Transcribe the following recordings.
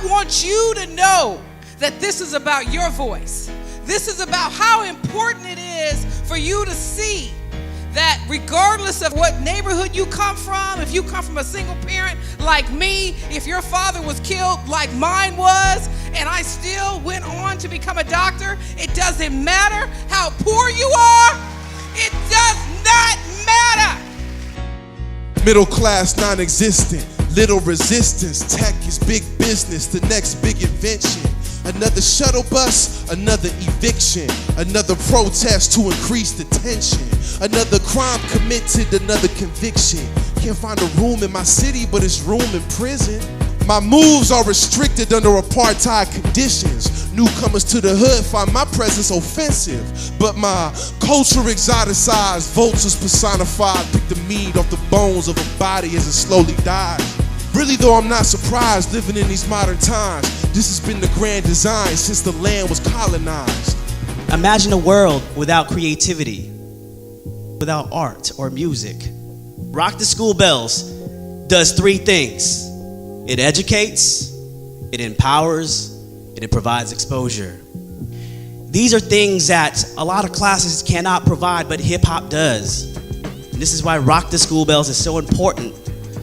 want you to know that this is about your voice. This is about how important it is for you to see that regardless of what neighborhood you come from, if you come from a single parent like me, if your father was killed like mine was, and I still went on to become a doctor, it doesn't matter how poor you are. It does not matter. Middle class non-existent, little resistance. Tech is big business, the next big invention. Another shuttle bus, another eviction, another protest to increase the tension, another crime committed, another conviction. Can't find a room in my city, but it's room in prison. My moves are restricted under apartheid conditions. Newcomers to the hood find my presence offensive, but my culture exoticized, vultures personified, pick the meat off the bones of a body as it slowly dies. Really though, I'm not surprised living in these modern times. This has been the grand design since the land was colonized. Imagine a world without creativity, without art or music. Rock the School Bells does three things. It educates, it empowers, and it provides exposure. These are things that a lot of classes cannot provide, but hip hop does. And this is why Rock the School Bells is so important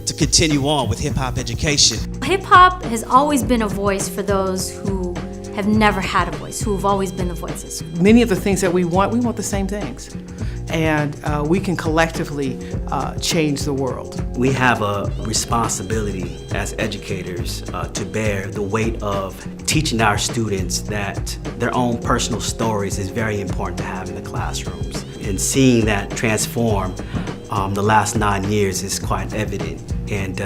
to continue on with hip hop education. Hip hop has always been a voice for those who have never had a voice, who have always been the voices. Many of the things that we want the same things. And we can collectively change the world. We have a responsibility as educators to bear the weight of teaching our students that their own personal stories is very important to have in the classrooms. And seeing that transform the last 9 years is quite evident. And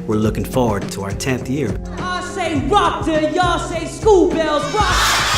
we're looking forward to our 10th year. I say rock till y'all say school bells rock.